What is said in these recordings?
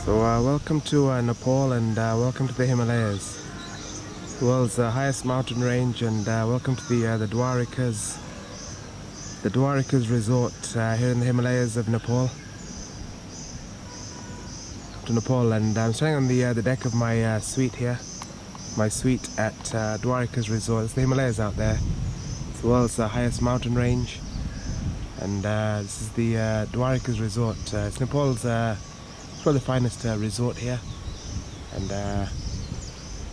So welcome to Nepal and welcome to the Himalayas, the world's highest mountain range, and welcome to the Dwarika Resort here in the Himalayas of Nepal. And I'm standing on the deck of my suite here, my suite at Dwarika Resort. It's the Himalayas out there. It's the world's highest mountain range, and this is the Dwarika Resort. It's Nepal's probably the finest resort here, and yeah,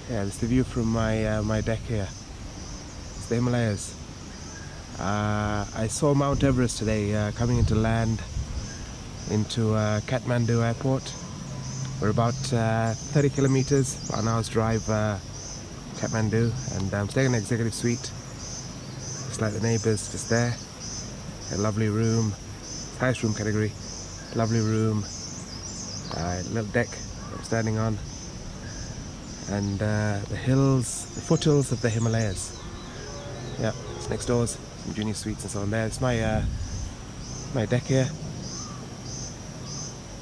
this is the view from my deck here. It's the Himalayas. I saw Mount Everest today coming into land into Kathmandu airport. We're about 30 kilometers, about an hour's drive Kathmandu, and I'm staying in an executive suite, just like the neighbours just there. A lovely room, highest room category, lovely room. Little deck I'm standing on, and the hills, the foothills of the Himalayas. Yeah, it's next doors, some junior suites and so on there. It's my my deck here,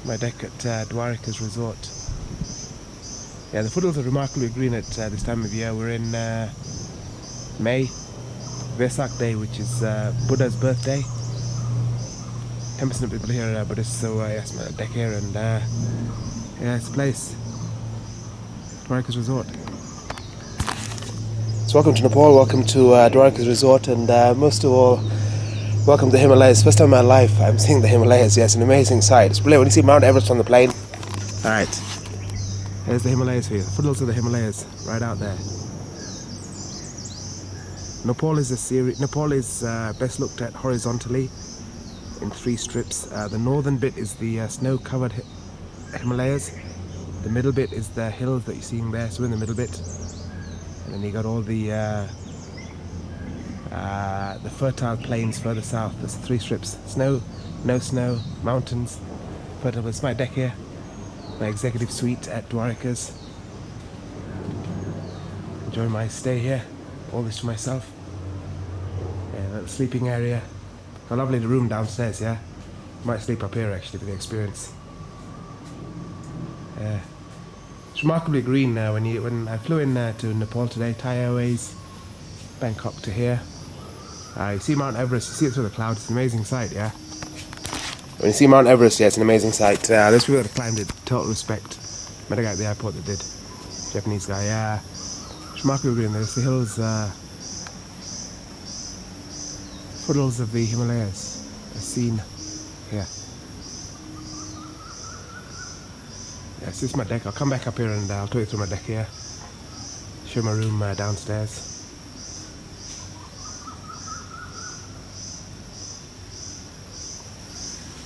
my deck at Dwarika Resort. Yeah, the foothills are remarkably green at this time of year. We're in May, Vesak Day, which is Buddha's birthday. 10% of people here are Buddhists, so yes, my deck here, and yeah, it's a place. Dwarika Resort. So welcome to Nepal, welcome to Dwarika Resort, and most of all, welcome to the Himalayas. First time in my life I'm seeing the Himalayas. Yes, an amazing sight. It's brilliant when you see Mount Everest on the plane. Alright, there's the Himalayas for you, the foothills of the Himalayas, right out there. Nepal is best looked at horizontally in 3 strips. The northern bit is the snow-covered Himalayas. The middle bit is the hills that you're seeing there, so in the middle bit. And then you got all the fertile plains further south. There's 3 strips: snow, no snow, mountains, fertile. It's my deck here, my executive suite at Dwarikas. Enjoy my stay here, all this to myself. Yeah, little sleeping area. A lovely room downstairs, yeah. Might sleep up here actually for the experience. Yeah. It's remarkably green now. When I flew in to Nepal today, Thai Airways, Bangkok to here. You see Mount Everest, you see it through the clouds. It's an amazing sight, yeah. When you see Mount Everest, yeah, it's an amazing sight. Those people that have climbed it, total respect. Met a guy at the airport that did. Japanese guy, yeah. It's remarkably green. There's the hills, foothills of the Himalayas are seen here. Yes, this is my deck. I'll come back up here and I'll talk you through my deck here. Show my room downstairs.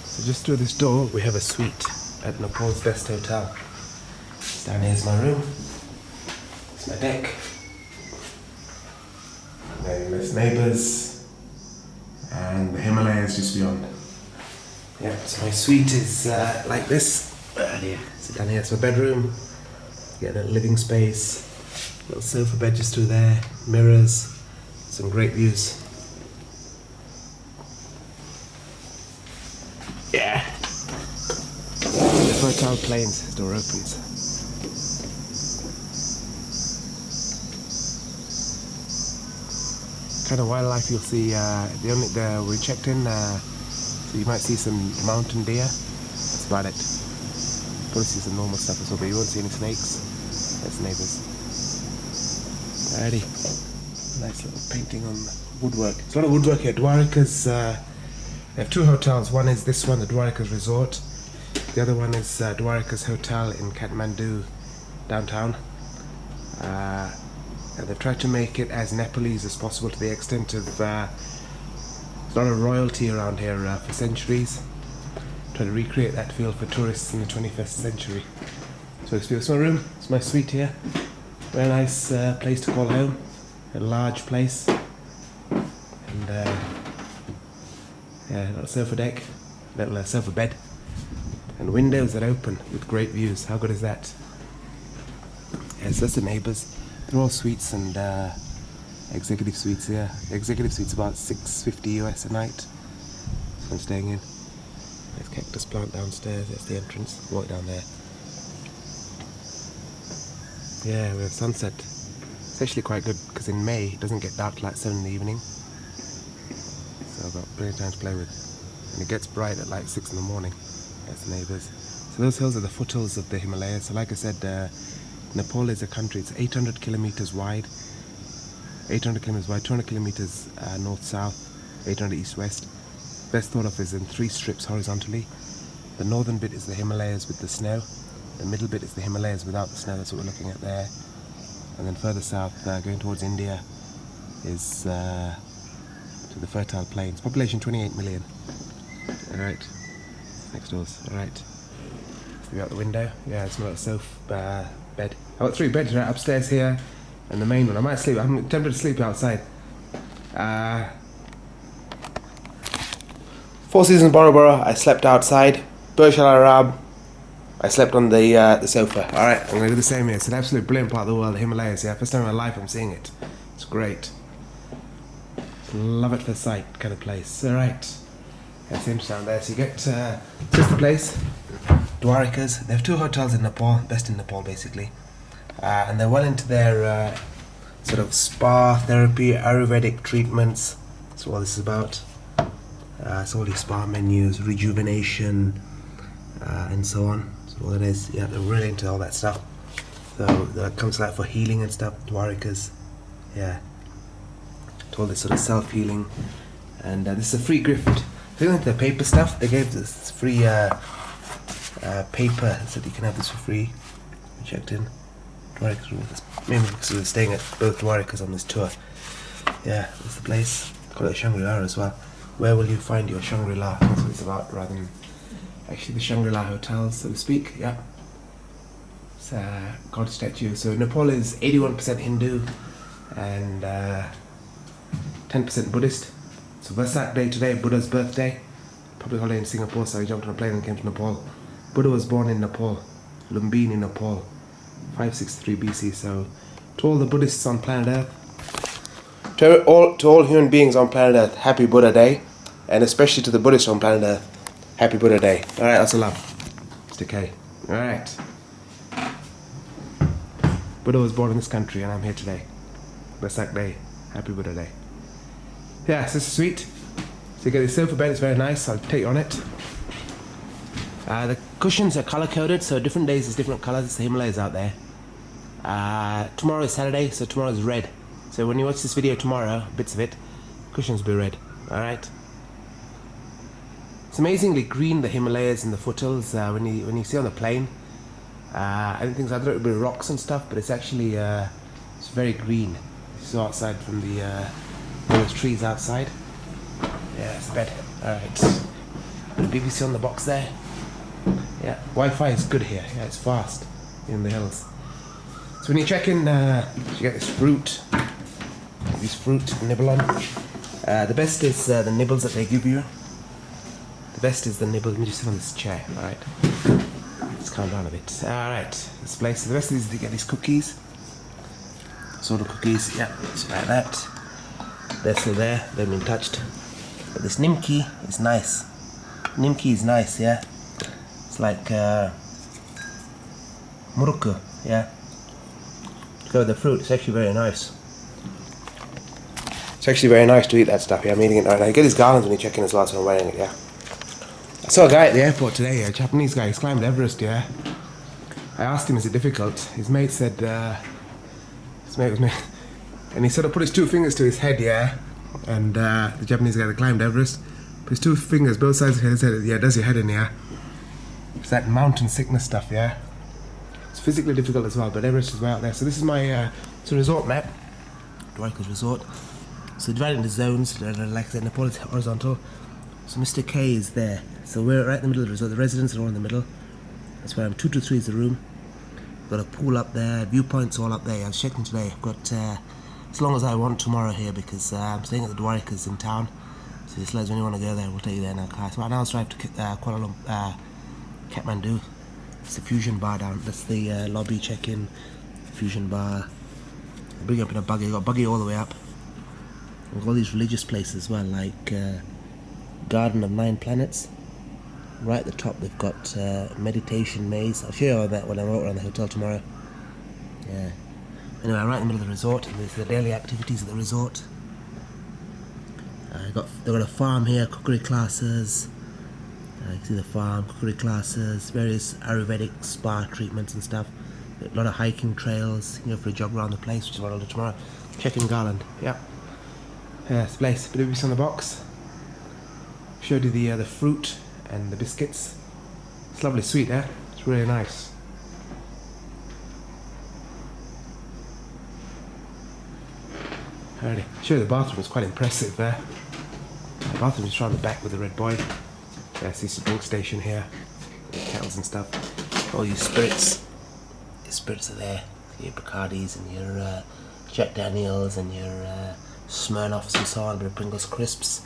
So just through this door we have a suite at Nepal's best hotel. Down here is my room. It's my deck. There's neighbours. And the Himalayas just beyond. Yeah, so my suite is like this. So down here, it's my bedroom. You get a living space, little sofa bed just through there, mirrors, some great views. Yeah. The fertile plains, Dwaropas. Kind of wildlife you'll see. We checked in, so you might see some mountain deer. That's about it. Probably see some normal stuff as well, but you won't see any snakes. That's neighbours. Alrighty. Nice little painting on woodwork. There's a lot of woodwork here. Dwarikas. They have 2 hotels. One is this one, the Dwarika Resort. The other one is Dwarika's Hotel in Kathmandu, downtown. And they've tried to make it as Nepalese as possible, to the extent of there's a lot of royalty around here for centuries. Trying to recreate that feel for tourists in the 21st century. So it's my room, it's my suite here. Very nice place to call home. A large place. And yeah, a little sofa deck, little sofa bed. And windows that open with great views. How good is that? Yes, that's the neighbours. They're all suites and executive suites here. The executive suite's about $650 US a night. So I'm staying in. There's cactus plant downstairs. That's the entrance. Walk down there. Yeah, we have sunset. It's actually quite good because in May it doesn't get dark till like 7 in the evening. So I've got plenty of time to play with. And it gets bright at like 6 in the morning. That's the neighbours. So those hills are the foothills of the Himalayas. So like I said, Nepal is a country. It's 800 kilometers wide. 800 kilometers wide, 200 kilometers north-south, 800 east-west. Best thought of is in 3 strips horizontally. The northern bit is the Himalayas with the snow. The middle bit is the Himalayas without the snow. That's what we're looking at there. And then further south, going towards India, is to the fertile plains. Population 28 million. Alright. Next doors. Alright. See out the window. Yeah, it's my little sofa bed. I've got 3 beds right upstairs here, and the main one. I might sleep. I'm tempted to sleep outside. 4 seasons Bora Bora. I slept outside. Burj Al Arab. I slept on the sofa. Alright, I'm going to do the same here. It's an absolute brilliant part of the world, the Himalayas. Yeah, first time in my life I'm seeing it. It's great. Love it for sight kind of place. Alright. Yeah, same down there. So you get just the place. Dwarikas. They have 2 hotels in Nepal. Best in Nepal, basically. And they're well into their sort of spa therapy, Ayurvedic treatments. That's what this is about. So all these spa menus, rejuvenation, and so on. So all it is, yeah, they're really into all that stuff. So that comes like for healing and stuff, Dwarikas. Yeah. To all this sort of self-healing. And this is a free gift. If you like the paper stuff, they gave this free paper so that you can have this for free. We checked in. Dwarika Resort. Maybe because we were staying at both Dwarikas on this tour. Yeah, that's the place. Call it Shangri-La as well. Where will you find your Shangri-La? That's what it's about, rather than actually the Shangri-La hotels, so to speak. Yeah. It's a god statue. So Nepal is 81% Hindu and 10% Buddhist. So Vesak Day today, Buddha's birthday. Public holiday in Singapore, so I jumped on a plane and came to Nepal. Buddha was born in Nepal, Lumbini, Nepal, 563 BC. So to all the Buddhists on planet Earth, to all human beings on planet Earth, happy Buddha Day. And especially to the Buddhists on planet Earth, happy Buddha Day. Alright, that's a love. Mr. K. Alright. Buddha was born in this country and I'm here today. Vesak Day, happy Buddha Day. Yeah, so this is sweet. So you get this sofa bed, it's very nice. I'll take you on it. The cushions are color coded, so different days is different colors. It's the Himalayas out there. Tomorrow is Saturday, so tomorrow is red. So when you watch this video tomorrow, bits of it, cushions will be red. Alright. It's amazingly green, the Himalayas and the foothills. When you see on the plane, I think things, I thought it would be rocks and stuff, but it's actually it's very green. You saw outside from those trees outside. Yeah, it's bed. Alright. The BBC on the box there. Yeah, Wi-Fi is good here. Yeah, it's fast in the hills. So when you check in, you get this fruit. To nibble on. The best is the nibbles that they give you. The best is the nibble. Let me just sit on this chair. Alright. Let's calm down a bit. Alright. This place. The best is you get these cookies. Sort of cookies. Yeah, it's like that. They're still there. They've been touched. But this nimki is nice. Nimki is nice, yeah. It's like murukku, yeah. Go with the fruit. It's actually very nice. It's actually very nice to eat that stuff. Yeah, I'm eating it right now. You get these garlands when you check in as well, so I'm wearing it. Yeah. I saw a guy at the airport today, a Japanese guy. He's climbed Everest. Yeah. I asked him, "Is it difficult?" His mate said, "His mate was me," and he sort of put his 2 fingers to his head. Yeah. And the Japanese guy that climbed Everest put his 2 fingers both sides of his head. Yeah, does your head in? Yeah. It's that mountain sickness stuff. Yeah. It's physically difficult as well, but Everest is way out there. So this is my it's a resort map, Dwarika Resort. So divided into zones, like I said, Nepal is horizontal. So Mr. K is there. So we're right in the middle of the resort. The residents are all in the middle. That's where I'm. 2 to 3 is the room. Got a pool up there, viewpoints all up there. I was checking today. I've got as long as I want tomorrow here because I'm staying at the Dwarikas in town. So just let us when you want to go there, we'll take you there in our car. So right now I'll drive to Kuala Lumpur, Kathmandu. It's the Fusion Bar down. That's the lobby check-in. Fusion Bar. I'll bring you up in a buggy. I've got a buggy all the way up. We've got all these religious places as well, like Garden of 9 Planets. Right at the top they've got meditation maze. I'll show you all that when I'm out around the hotel tomorrow. Yeah. Anyway, I'm right in the middle of the resort, and there's the daily activities at the resort. They've got a farm here, cookery classes. You can see the farm, cookery classes, various Ayurvedic spa treatments and stuff. A lot of hiking trails. You can go for a jog around the place, which is what I'll do tomorrow. Check-in Garland. Yeah. Yeah, it's a place. Bit of abuse on the box. Showed you the fruit and the biscuits. It's lovely, sweet, eh? It's really nice. Alrighty, show you the bathroom. It's quite impressive there. The bathroom is around the back with the red boy. Yeah, see some drink station here, kettles and stuff. All your spirits. Your spirits are there. Your Bacardis and your Jack Daniels and your Smirnoffs and so on. A bit of Pringles crisps.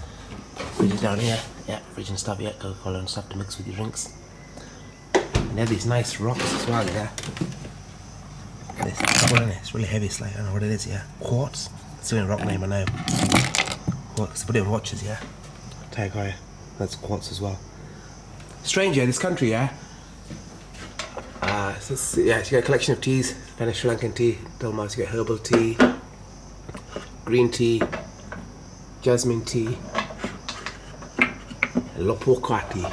Fridge is down here. Yeah, fridge and stuff. Yeah, Coca-Cola and stuff to mix with your drinks. And they have these nice rocks as well. Yeah. It's really heavy. It's like, I don't know what it is. Yeah, quartz. It's the only rock name I know. Quartz. They put it in watches. Yeah. Tag that's quartz as well. Strange, yeah, this country, yeah. So you get a collection of teas. Spanish Sri Lankan tea, Dalmas, you get herbal tea, green tea, jasmine tea, lopoka tea.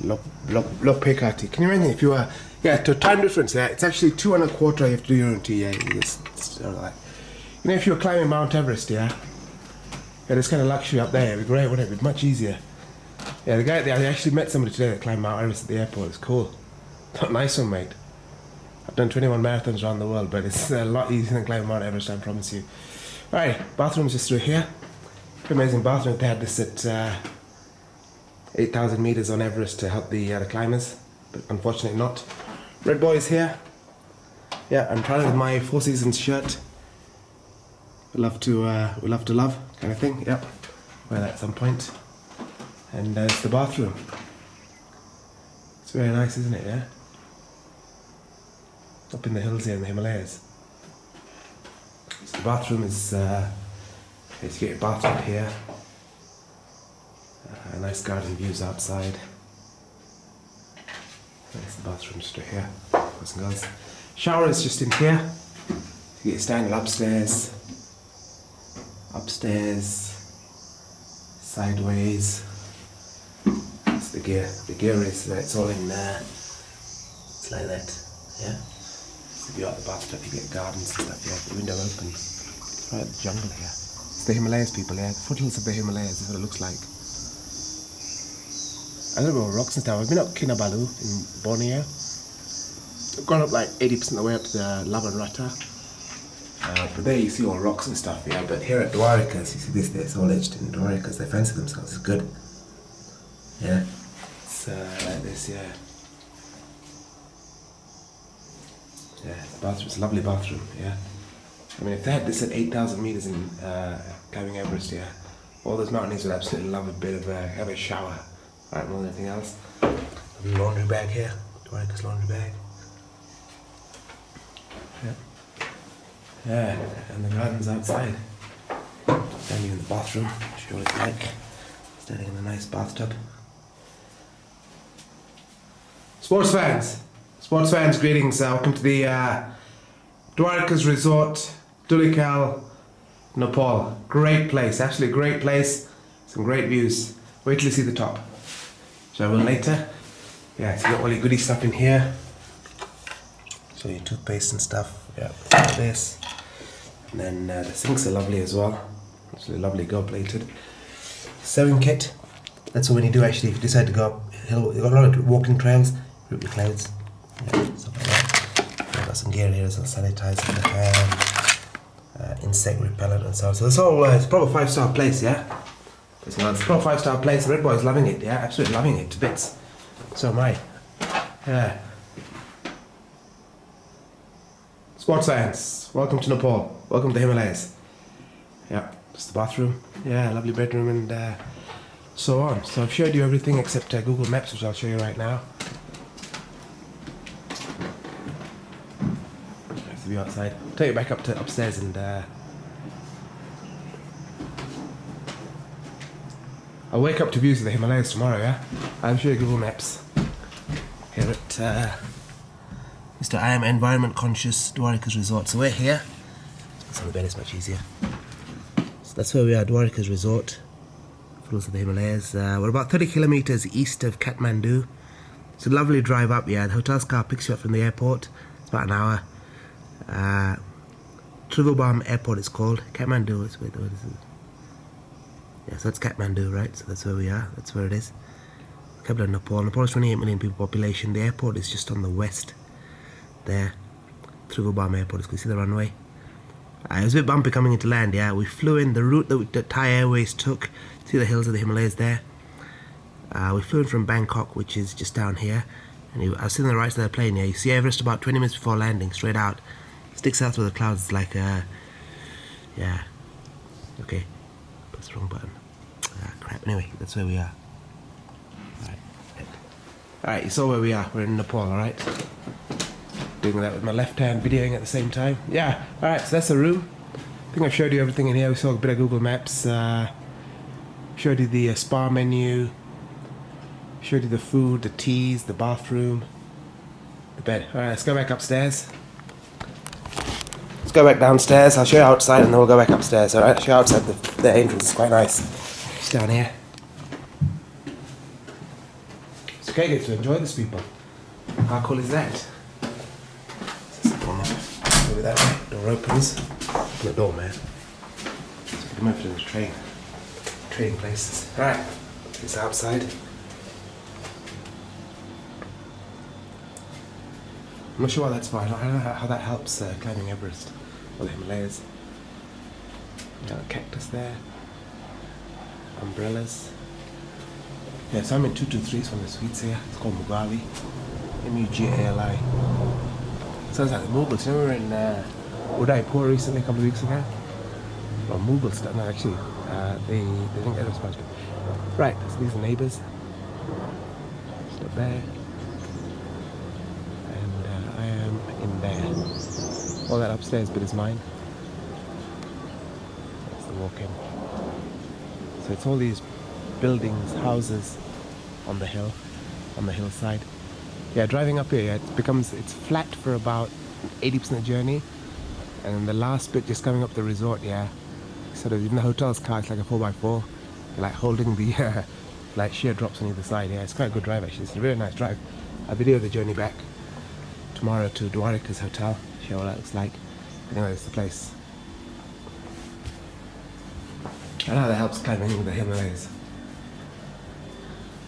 Lopeka tea. Can you imagine if you were, to time difference, yeah, it's actually 2 1/4 you have to do your own tea, yeah. It's sort of like, if you were climbing Mount Everest, yeah. Yeah, this kind of luxury up there, it'd be great, wouldn't it? It'd be much easier. Yeah, the guy, I actually met somebody today that climbed Mount Everest at the airport. It's cool. Nice one, mate. I've done 21 marathons around the world, but it's a lot easier than climbing Mount Everest, I promise you. Alright, bathroom's just through here. Amazing bathroom. They had this at 8,000 meters on Everest to help the climbers, but unfortunately not. Red boy is here. Yeah, I'm proud of my Four Seasons shirt. We love to love kind of thing. Yep, wear that at some point. And there's the bathroom. It's very nice, isn't it? Yeah. Up in the hills here in the Himalayas. So the bathroom is. You get your bathtub here. Nice garden views outside. There's the bathroom just right here. Boys and girls. Shower is just in here. You get your standard upstairs. Sideways. It's the gear. The gear is it's all in there. It's like that. Yeah. So if you're at the bathtub, you get gardens and stuff. You have the window open. Right at the jungle here. It's the Himalayas, people. Yeah, the foothills of the Himalayas is what it looks like. I don't know about rocks and stuff. I've been up Kinabalu in Borneo. I've gone up like 80% of the way up to the Lavanrata. But there you see all rocks and stuff, yeah. But here at Dwarika, you see this, it's all etched in Dwarika. They fancy themselves. It's good. Yeah. It's like this, yeah. Yeah, the bathroom. It's a lovely bathroom, yeah. I mean, if they had this at 8,000 meters in climbing Everest, yeah, all those mountaineers would absolutely love a bit of have a shower, right, more than anything else. A laundry bag here, Dwarika's laundry bag. Yeah. Yeah, and the garden's outside. Standing in the bathroom, show what it's like. Standing in a nice bathtub. Sports fans, greetings. Welcome to the Dwarika Resort, Dhulikhel, Nepal. Great place, absolutely great place. Some great views. Wait till you see the top. Shall we later? Yeah, so you got all your goodie stuff in here. So your toothpaste and stuff. Yeah, like this. And then the sinks are lovely as well. Absolutely lovely, gold plated. Sewing kit. That's what when you do actually, if you decide to go up hill, you've got a lot of walking trails, rip your clothes. Yeah, stuff like that. I've got some gear here, some sanitizer in the hand, insect repellent and so on. So it's all, it's a proper 5-star place, yeah? It's a proper 5-star place. The Red Boy's loving it, yeah? Absolutely loving it to bits. So am I. Yeah. Sports fans, welcome to Nepal. Welcome to the Himalayas. Yeah, just the bathroom. Yeah, lovely bedroom and so on. So I've showed you everything except Google Maps, which I'll show you right now. Nice to be outside. I'll take you back up to upstairs and I'll wake up to views of the Himalayas tomorrow, yeah? I'll show you Google Maps. Here at Mr. I am environment conscious Dwarika Resort. So we're here. So the bed is much easier. So that's where we are, Dwarika Resort. Foothills of the Himalayas. We're about 30 kilometers east of Kathmandu. It's a lovely drive up, yeah. The hotel's car picks you up from the airport. It's about an hour. Trivandrum Airport it's called. Kathmandu, what is it? Yeah, so that's Kathmandu, right? So that's where we are. That's where it is. Capital of Nepal. Nepal is 28 million people population. The airport is just on the west there. Trivandrum Airport. You can see the runway. It was a bit bumpy coming into land, yeah. We flew in the route that Thai Airways took. See the hills of the Himalayas there. We flew in from Bangkok, which is just down here. And I was sitting on the right side of the plane, yeah. You see Everest about 20 minutes before landing, straight out. Sticks out through the clouds. It's like, yeah. Okay. Press the wrong button. Crap. Anyway, that's where we are. Alright, you saw where we are. We're in Nepal, alright? Doing that with my left hand, videoing at the same time. Yeah, alright, so that's the room. I think I've showed you everything in here. We saw a bit of Google Maps. Showed you the spa menu. Showed you the food, the teas, the bathroom, the bed. Alright, let's go back upstairs. Let's go back downstairs. I'll show you outside and then we'll go back upstairs. Alright, I'll show you outside. The entrance is quite nice. Just down here. It's okay, get to enjoy this, people. How cool is that? Over that way. Door opens. Open the door, man. So we can move to the train. Trading places. Alright, it's outside. I'm not sure what that's for. I don't know how that helps climbing Everest or the Himalayas. A cactus there. Umbrellas. Yeah, so I'm in 223, it's one of the suites here. It's called Mugali. M-U-G-A-L-I. Sounds like the Mughals. You know, we were in Udaipur recently, a couple of weeks ago. Well, Mughals, no, actually, they didn't get us much. Right, so these are neighbours. Just up there. And I am in there. All that upstairs bit is mine. That's the walk-in. So it's all these buildings, houses on the hill, on the hillside. Yeah, driving up here, yeah, it's flat for about 80% of the journey, and then the last bit just coming up the resort, yeah, sort of even the hotel's car, it's like a 4x4. You're like holding the like sheer drops on either side. Yeah, it's quite a good drive actually. It's a really nice drive. I'll video the journey back tomorrow to Dwarika's hotel, show what that looks like. Anyway, it's the place. I know that helps climbing the Himalayas.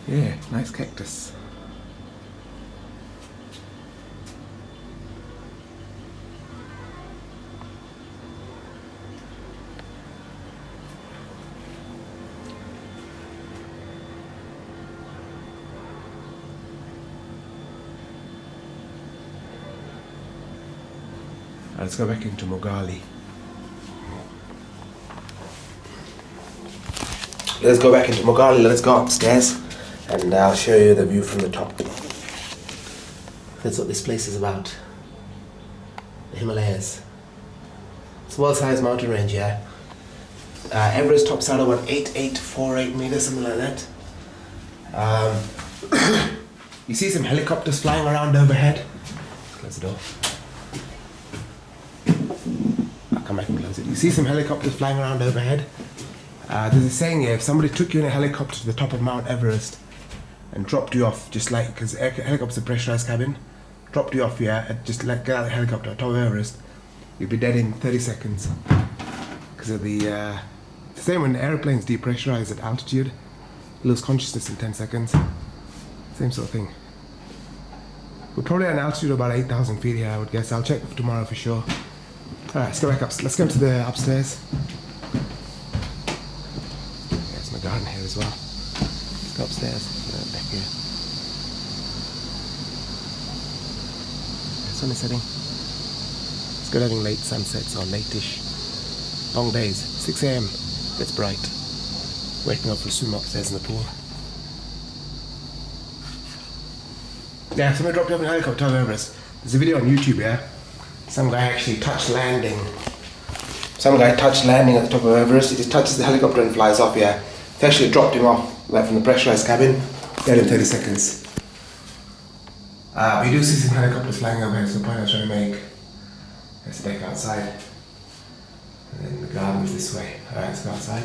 Yeah, nice cactus. Let's go back into Mugali. Let's go back into Mugali. Let's go upstairs and I'll show you the view from the top. That's what this place is about. The Himalayas. It's the world's highest mountain range, yeah. Everest tops out about 8848 meters, something like that. You see some helicopters flying around overhead. Close the door. I'll come back and close it. You see some helicopters flying around overhead. There's a saying here, if somebody took you in a helicopter to the top of Mount Everest and dropped you off, just like, because helicopter's a pressurized cabin, dropped you off, yeah, and just let get out of the helicopter at the top of Everest, you'd be dead in 30 seconds. Because of the same when airplanes depressurize at altitude, lose consciousness in 10 seconds. Same sort of thing. We're probably at an altitude of about 8,000 feet here, I would guess. I'll check tomorrow for sure. Alright, let's go back up. Let's go to the upstairs. There's my garden here as well. Let's go upstairs. Back here. The sun is setting. It's good having late sunsets or late-ish. Long days. 6 AM. It's bright. Waking up for a swim upstairs in the pool. Yeah, somebody dropped you off in a helicopter over Everest. There's a video on YouTube, yeah? Some guy actually touched landing. Some guy touched landing at the top of Everest. He just touches the helicopter and flies off, yeah? They actually dropped him off, like from the pressurized cabin. Dead in 30 seconds. We do see some helicopters flying overhead, so the point I was trying to make. There's the deck outside. And then the garden's this way. Alright, let's go outside.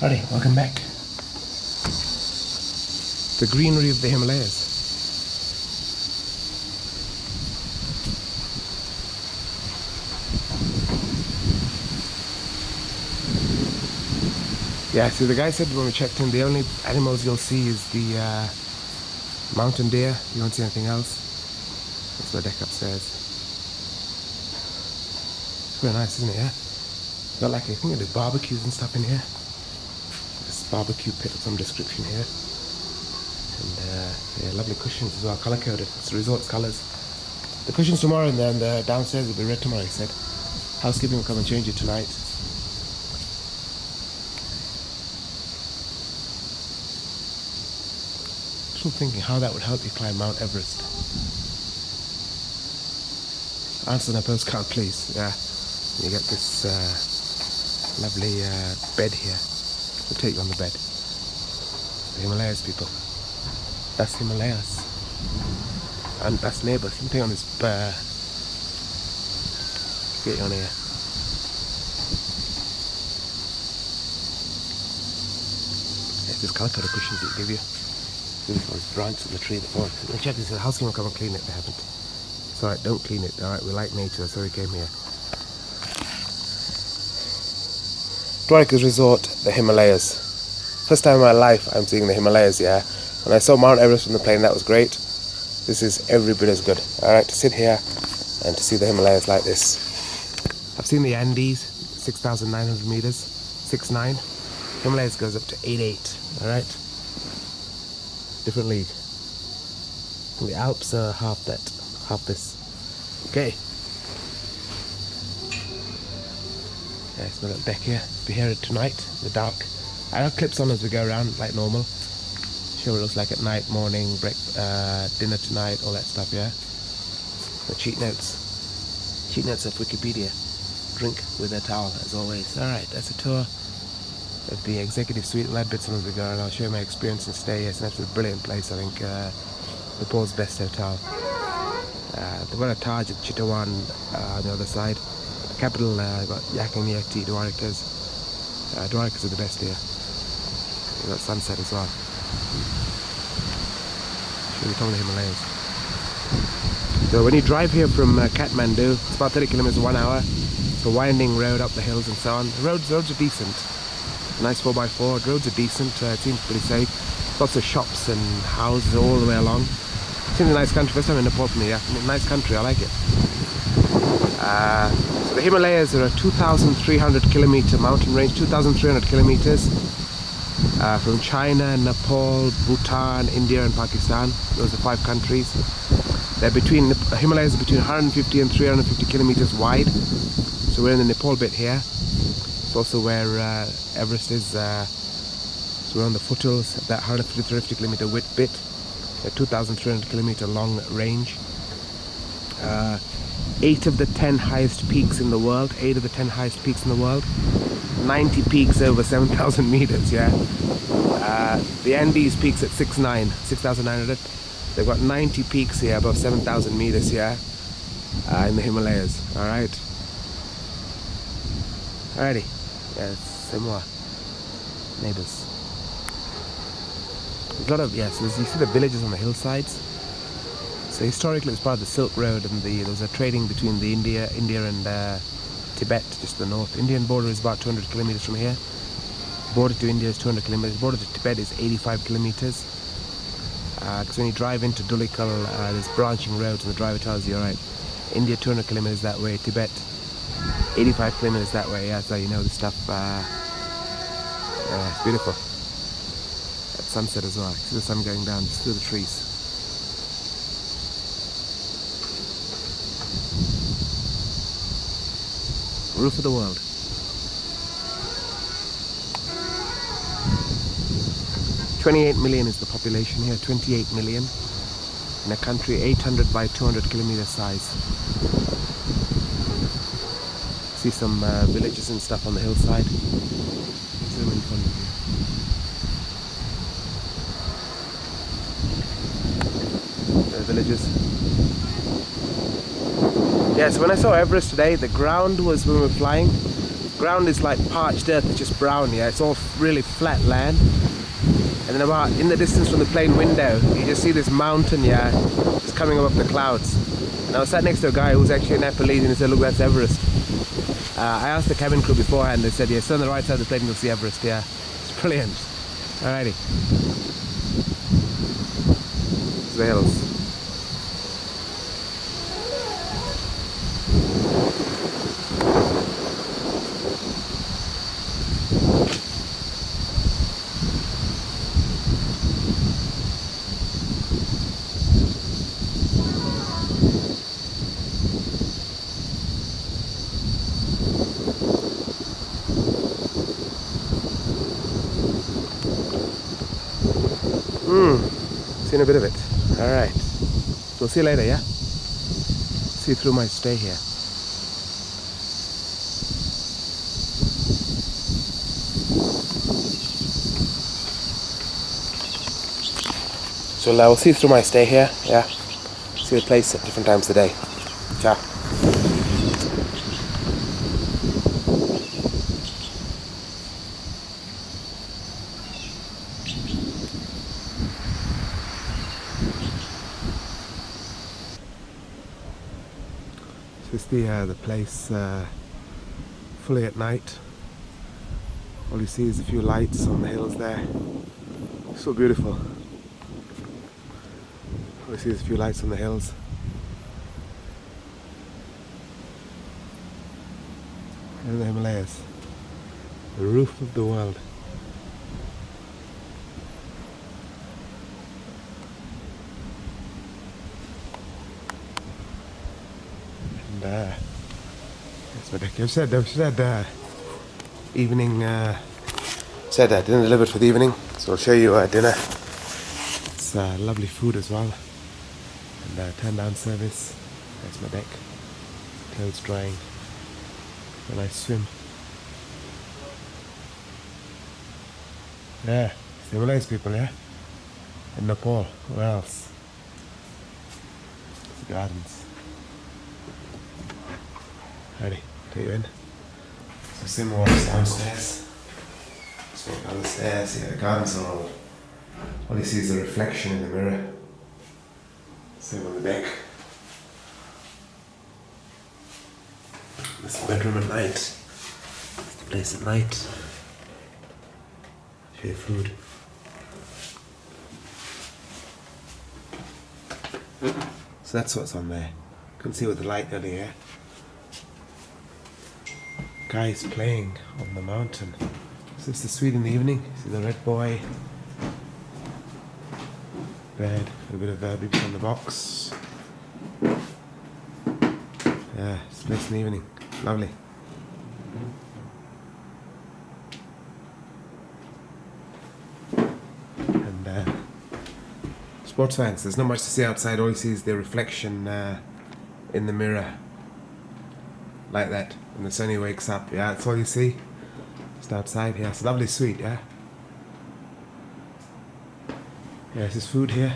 Alrighty, welcome back. The greenery of the Himalayas. Yeah, so the guy said when we checked in, the only animals you'll see is the mountain deer. You won't see anything else. That's the deck upstairs. It's very nice, isn't it? Yeah. Got like I think there's barbecues and stuff in here. This barbecue pit of some description here, and yeah, lovely cushions as well, color coded. It's the resort's colors. The cushions tomorrow, and then the downstairs will be red tomorrow. He said. Housekeeping will come and change it tonight. Thinking how that would help you climb Mount Everest. Answer in a postcard, please. Yeah, you get this lovely bed here. We'll take you on the bed. The Himalayas, people. That's Himalayas, and that's neighbours. Let me take you on this. Get you on here. There's this colour coded cushions that give you. These branches of the tree at the forest. Let me check this. The housekeeper will come and clean it. They haven't. It's alright, don't clean it. Alright, we like nature, that's why we came here. Dwarika Resort, the Himalayas. First time in my life I'm seeing the Himalayas, yeah. When I saw Mount Everest from the plane, that was great. This is every bit as good. Alright, to sit here and to see the Himalayas like this. I've seen the Andes, 6,900 meters, 6'9". Himalayas goes up to 8'8", alright. Different league. And the Alps are half this. Okay. Yeah, it's my little deck here. Be here tonight, in the dark. I have clips on as we go around, like normal. Show what it looks like at night, morning, dinner tonight, all that stuff, yeah. The cheat notes. Cheat notes of Wikipedia. Drink with a towel, as always. Alright, that's a tour of the executive suite. We'll add bits on as we go, and I'll show you my experience and stay here. It's an absolutely brilliant place. I think Nepal's best hotel. They've got a Taj at Chitwan on the other side. The capital, got Yakiniakti, Dwarikas. Dwarikas are the best here. You've got sunset as well. Show you the Himalayas. So when you drive here from Kathmandu, it's about 30 kilometers, 1 hour. It's a winding road up the hills and so on. The roads are decent. Nice 4x4, roads are decent, it seems pretty safe. Lots of shops and houses all the way along. Seems a nice country. First time in Nepal for me, yeah. Nice country, I like it. So the Himalayas are a 2,300 kilometer mountain range, 2,300 kilometers from China, Nepal, Bhutan, India and Pakistan. Those are 5 countries. They're between, the Himalayas are between 150 and 350 kilometers wide. So we're in the Nepal bit here. It's also where Everest is. So we're on the foothills of that 150 kilometer width bit, a 2,300 kilometer long range. 8 of the 10 highest peaks in the world. 8 of the 10 highest peaks in the world. 90 peaks over 7,000 meters. Yeah. The Andes peaks at 6,900. They've got 90 peaks here above 7,000 meters here in the Himalayas. All right. Alrighty. Yeah, it's similar neighbors. There's a lot of, yes, you see the villages on the hillsides. So historically it's part of the Silk Road, and there was a trading between the India and Tibet, just to the north. Indian border is about 200 kilometers from here. Border to India is 200 kilometers. Border to Tibet is 85 kilometers. Because when you drive into Dhulikhel, there's branching roads, and the driver tells you, alright, India 200 kilometers that way, Tibet 85 kilometers that way. Yeah, so you know the stuff. Yeah, it's beautiful. At sunset as well. You see the sun going down just through the trees. Roof of the world. $28 million is the population here. 28 million in a country 800 by 200 kilometer size. See some villages and stuff on the hillside. Zoom in front of you. villages. Yeah, so when I saw Everest today, the ground was, when we were flying, ground is like parched earth, it's just brown, yeah, it's all really flat land. And then about in the distance from the plane window, you just see this mountain, yeah, just coming above the clouds. And I was sat next to a guy who was actually a Nepalese, and he said, look, that's Everest. I asked the cabin crew beforehand, they said, yeah, sit on the right side of the plane, you'll see Everest, yeah. It's brilliant. Alrighty. It's the hills. Seen a bit of it. Alright. We'll see you later, yeah? See you through my stay here. So we'll see you through my stay here, yeah? See the place at different times of the day. Ciao. This is the place fully at night. All you see is a few lights on the hills there. So beautiful. All you see is a few lights on the hills. And the Himalayas. The roof of the world. That's my deck. I've said evening, said dinner delivered for the evening, so I'll show you dinner. It's lovely food as well, and turn down service. There's my deck, clothes drying, a nice swim. Yeah, it's the Himalayas people, yeah, in Nepal. Where else? It's the gardens. Ready, take you in. So Sim walks downstairs. Let's walk down the stairs. Yeah, the gardens are all you see is a reflection in the mirror. Same on the deck. This is the bedroom at night. It's the place at night. Show you food. So that's what's on there. Couldn't see with the light earlier. Guys playing on the mountain. So it's the suite in the evening. See the red boy. Bed. A bit of BBC on the box. Yeah, it's a place in the evening. Lovely. And sports fans, there's not much to see outside. All you see is the reflection in the mirror. Like that. When the sun wakes up, yeah, that's all you see. Just outside here. It's a lovely suite, yeah. Yeah, this is food here.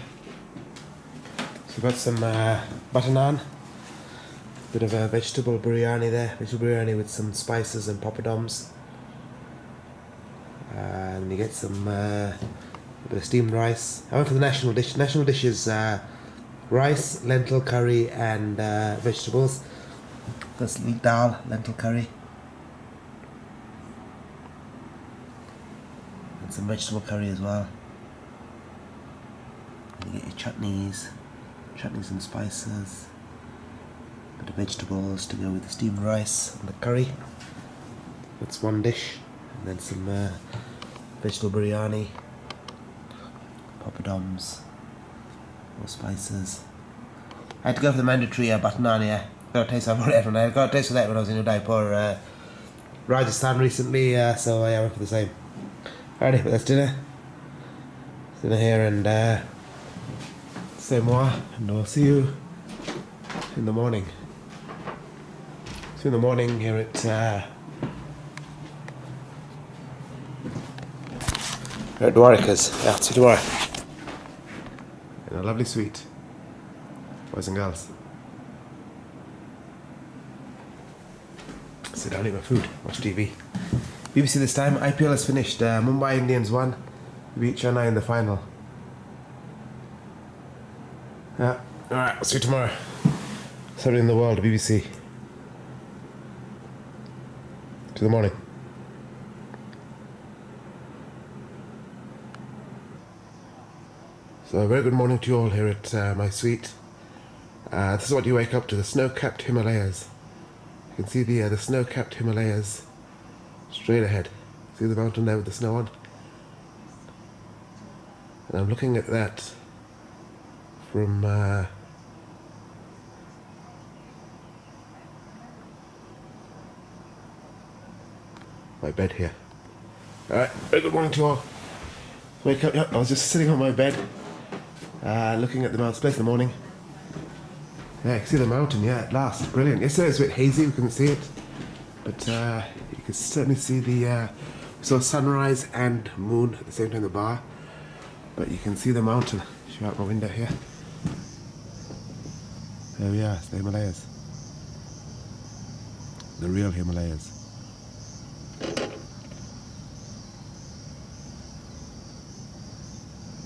So we've got some butter naan. Bit of a vegetable biryani there. Vegetable biryani with some spices and poppadoms. And you get some a bit of steamed rice. I went for the national dish. National dish is rice, lentil curry and vegetables. That's dal, lentil curry. And some vegetable curry as well. And you get your chutneys and spices. A bit of vegetables to go with the steamed rice and the curry. That's one dish. And then some vegetable biryani. Poppadoms. More spices. I had to go for the mandatory butter naan, yeah. Got a taste of that one. I got a taste of that when I was in Udaipur, Rajasthan recently, so I went for the same. Alrighty, but that's dinner. Dinner here and c'est moi, and I'll see you in the morning. See you in the morning here at Dwarika's. Yeah, see you tomorrow. In a lovely suite. boys and girls. Sit down, eat my food, watch TV. BBC this time, IPL has finished. Mumbai Indians won. Beat Chennai in the final. Yeah, alright, I'll see you tomorrow. Something in the world, BBC. To the morning. So a very good morning to you all here at my suite. This is what you wake up to, the snow-capped Himalayas. You can see the snow-capped Himalayas straight ahead. See the mountain there with the snow on? And I'm looking at that from my bed here. Alright, very good morning to you all. Wake up, yeah, I was just sitting on my bed looking at the mountain place in the morning. Yeah, you can see the mountain, yeah, at last. Brilliant. Yesterday it was a bit hazy, we couldn't see it. But you can certainly see we saw sunrise and moon at the same time in the bar. But you can see the mountain. Show out my window here. There we are, it's the Himalayas. The real Himalayas.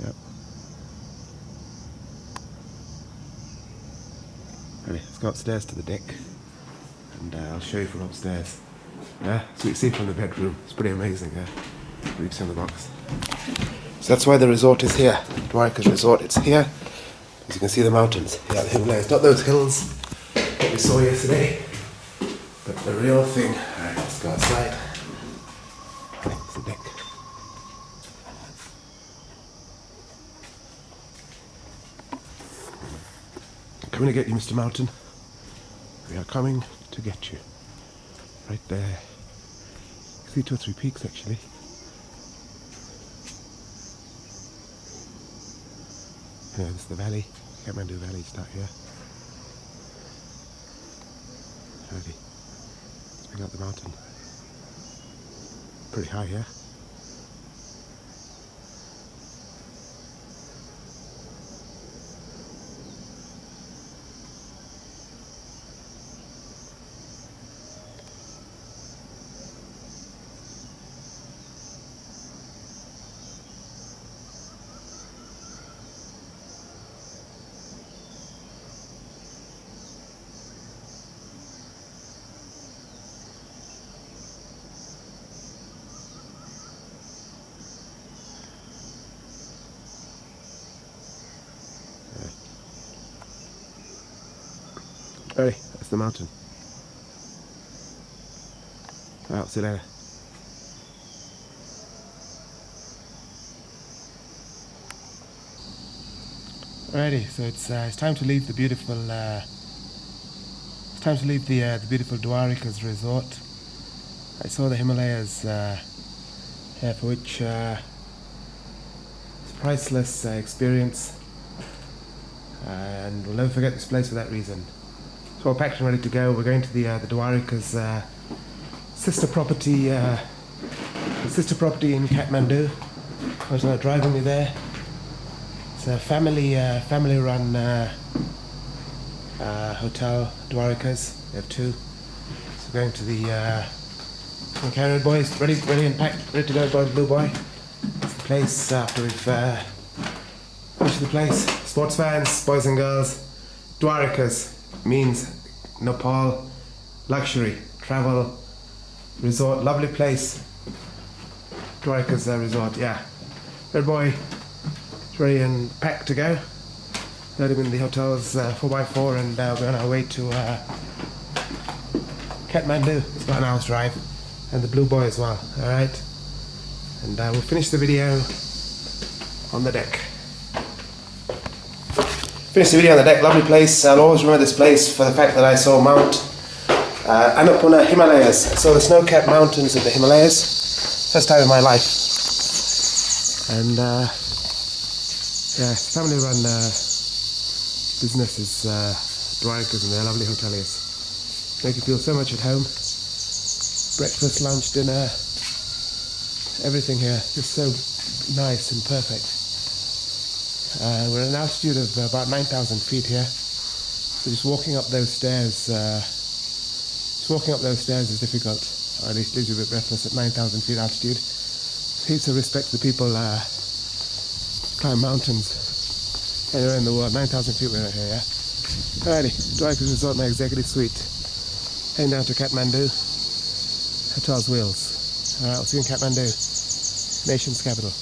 Yep. Ready, let's go upstairs to the deck. And I'll show you from upstairs. Yeah, so you can see from the bedroom. It's pretty amazing, yeah. Reefs in the box. So that's why the resort is here. Dwarika Resort, it's here. As you can see the mountains. Yeah, the Himalayas. Not those hills that we saw yesterday, but the real thing. Alright, let's go outside. It's the deck. I'm coming to get you, Mr. Mountain. We are coming to get you. Right there. You can see 2 or 3 peaks actually. Yeah, this is the valley. Kathmandu Valley, start here. Ready. Let's pick out the mountain. Pretty high here. Ready, that's the mountain. Right, see you later. Alrighty, so it's time to leave the beautiful the beautiful Dwarika Resort. I saw the Himalayas here, for which it's a priceless experience, and we'll never forget this place for that reason. So we're packed and ready to go. We're going to the Dwarika's sister property in Kathmandu. There's no driving me there. It's a family-run hotel, Dwarika's. We have 2. So going to the okay, boys, ready and packed, ready to go, boy, blue boy. It's the place after we've finished the place. Sports fans, boys and girls, Dwarika's means Nepal, luxury, travel, resort, lovely place. Dwarika's resort, yeah. Red boy, ready and packed to go. Load him in the hotel's 4x4 and we're on our way to Kathmandu. It's about an hour's drive. And the blue boy as well, alright? And we'll finish the video on the deck. Finished the video on the deck, lovely place. I'll always remember this place for the fact that I saw Mount Annapurna Himalayas. I saw the snow-capped mountains of the Himalayas. First time in my life. And yeah, family-run business is Dwarika's and their lovely hoteliers. Make you feel so much at home. Breakfast, lunch, dinner, everything here. Just so nice and perfect. We're at an altitude of about 9,000 feet here. So just walking up those stairs, is difficult, or at least leaves you a bit breathless at 9,000 feet altitude. Heaps of respect to the people climb mountains anywhere in the world. 9,000 feet we're here, yeah? Alrighty, Dwarika Resort, my executive suite. Heading down to Kathmandu. Hotel's Wheels. Alright, I'll see you in Kathmandu, nation's capital.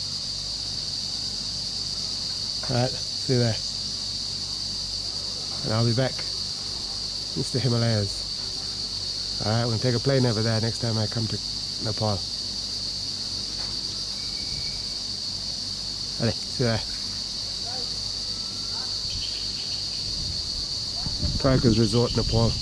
Alright, see you there. And I'll be back. It's the Himalayas. Alright, we'll take a plane over there next time I come to Nepal. Alright, see you there. Dwarika Resort, Nepal.